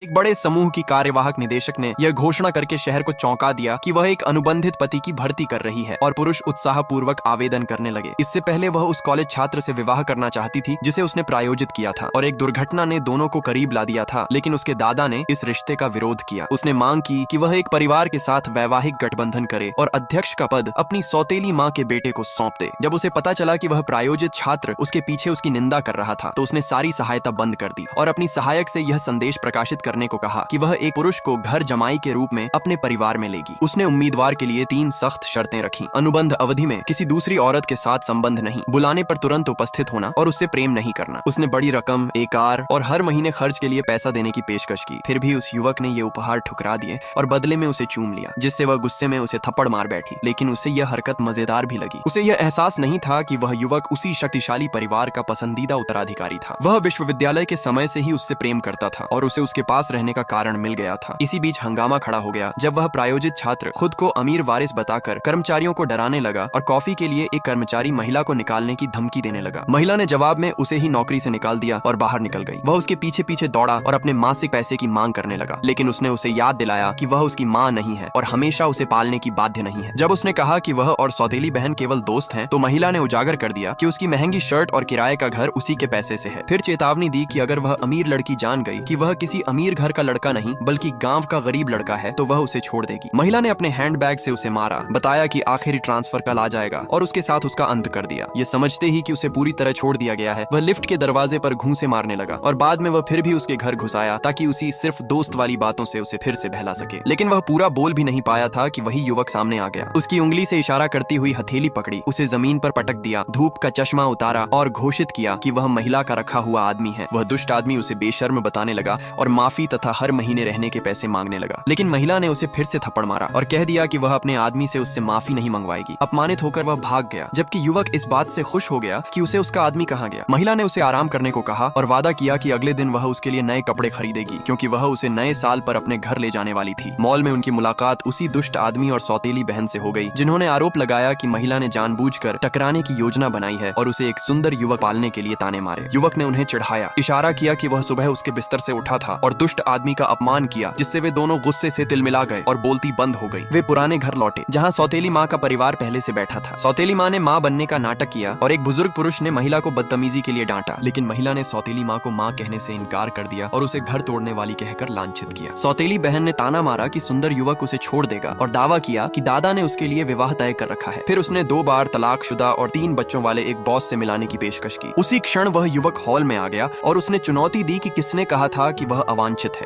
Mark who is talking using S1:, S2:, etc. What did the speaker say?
S1: एक बड़े समूह की कार्यवाहक निदेशक ने यह घोषणा करके शहर को चौंका दिया कि वह एक अनुबंधित पति की भर्ती कर रही है और पुरुष उत्साहपूर्वक आवेदन करने लगे। इससे पहले वह उस कॉलेज छात्र से विवाह करना चाहती थी जिसे उसने प्रायोजित किया था और एक दुर्घटना ने दोनों को करीब ला दिया था, लेकिन उसके दादा ने इस रिश्ते का विरोध किया। उसने मांग की कि वह एक परिवार के साथ वैवाहिक गठबंधन करे और अध्यक्ष का पद अपनी सौतेली माँ के बेटे को सौंप दे। जब उसे पता चला कि वह प्रायोजित छात्र उसके पीछे उसकी निंदा कर रहा था तो उसने सारी सहायता बंद कर दी और अपनी सहायक से यह संदेश प्रकाशित करने को कहा कि वह एक पुरुष को घर जमाई के रूप में अपने परिवार में लेगी। उसने उम्मीदवार के लिए 3 सख्त शर्तें रखी। अनुबंध अवधि में किसी दूसरी औरत के साथ संबंध नहीं, बुलाने पर तुरंत उपस्थित होना और उससे प्रेम नहीं करना। उसने बड़ी रकम, एक कार और हर महीने खर्च के लिए पैसा देने की पेशकश की। फिर भी उस युवक ने ये उपहार ठुकरा दिए और बदले में उसे चूम लिया, जिससे वह गुस्से में उसे थप्पड़ मार बैठी। लेकिन उसे यह हरकत मजेदार भी लगी। उसे यह एहसास नहीं था कि वह युवक उसी शक्तिशाली परिवार का पसंदीदा उत्तराधिकारी था। वह विश्वविद्यालय के समय से ही उससे प्रेम करता था और उसे उसके पास रहने का कारण मिल गया था। इसी बीच हंगामा खड़ा हो गया जब वह प्रायोजित छात्र खुद को अमीर वारिस बताकर कर्मचारियों को डराने लगा और कॉफी के लिए एक कर्मचारी महिला को निकालने की धमकी देने लगा। महिला ने जवाब में उसे ही नौकरी से निकाल दिया और बाहर निकल गई। वह उसके पीछे पीछे दौड़ा और अपने मासिक पैसे की मांग करने लगा, लेकिन उसने उसे याद दिलाया कि वह उसकी माँ नहीं है और हमेशा उसे पालने की बाध्य नहीं है। जब उसने कहा कि वह और सौतेली बहन केवल दोस्त हैं, तो महिला ने उजागर कर दिया कि उसकी महंगी शर्ट और किराए का घर उसी के पैसे से है। फिर चेतावनी दी कि अगर वह अमीर लड़की जान गई कि वह किसी अमीर घर का लड़का नहीं बल्कि गांव का गरीब लड़का है तो वह उसे छोड़ देगी। महिला ने अपने हैंडबैग से उसे मारा, बताया कि आखिरी ट्रांसफर कल आ जाएगा और उसके साथ उसका अंत कर दिया। ये समझते ही कि उसे पूरी तरह छोड़ दिया गया है, वह लिफ्ट के दरवाजे पर घूंसे मारने लगा और बाद में वह फिर भी उसके घर घुस आया ताकि उसी सिर्फ दोस्त वाली बातों से उसे फिर से बहला सके। लेकिन वह पूरा बोल भी नहीं पाया था कि वही युवक सामने आ गया। उसकी उंगली से इशारा करती हुई हथेली पकड़ी, उसे जमीन पर पटक दिया, धूप का चश्मा उतारा और घोषित किया कि वह महिला का रखा हुआ आदमी है। वह दुष्ट आदमी उसे बेशर्म बताने लगा और माफी तथा हर महीने रहने के पैसे मांगने लगा। लेकिन महिला ने उसे फिर से थप्पड़ मारा और कह दिया कि वह अपने आदमी से उससे माफी नहीं मंगवाएगी। अपमानित होकर वह भाग गया, जबकि युवक इस बात से खुश हो गया कि उसे उसका आदमी कहाँ गया। महिला ने उसे आराम करने को कहा और वादा किया कि अगले दिन वह उसके लिए नए कपड़े खरीदेगी, क्योंकि वह उसे नए साल पर अपने घर ले जाने वाली थी। मॉल में उनकी मुलाकात उसी दुष्ट आदमी और सौतेली बहन से हो गई, जिन्होंने आरोप लगाया कि महिला ने जानबूझकर टकराने की योजना बनाई है और उसे एक सुंदर युवक पालने के लिए ताने मारे। युवक ने उन्हें चिढ़ाया, इशारा किया कि वह सुबह उसके बिस्तर से उठा था और दुष्ट आदमी का अपमान किया, जिससे वे दोनों गुस्से से तिलमिला गए और बोलती बंद हो गई। वे पुराने घर लौटे जहाँ सौतेली माँ का परिवार पहले से बैठा था। सौतेली माँ ने माँ बनने का नाटक किया और एक बुजुर्ग पुरुष ने महिला को बदतमीजी के लिए डांटा, लेकिन महिला ने सौतेली माँ को माँ कहने से इनकार कर दिया और उसे घर तोड़ने वाली कहकर लांछित किया। सौतेली बहन ने ताना मारा कि सुंदर युवक उसे छोड़ देगा और दावा किया कि दादा ने उसके लिए विवाह तय कर रखा है। फिर उसने 2 बार तलाकशुदा और 3 बच्चों वाले एक बॉस से मिलाने की पेशकश की। उसी क्षण वह युवक हॉल में आ गया और उसने चुनौती दी कि किसने कहा था कि वह अवांछित है।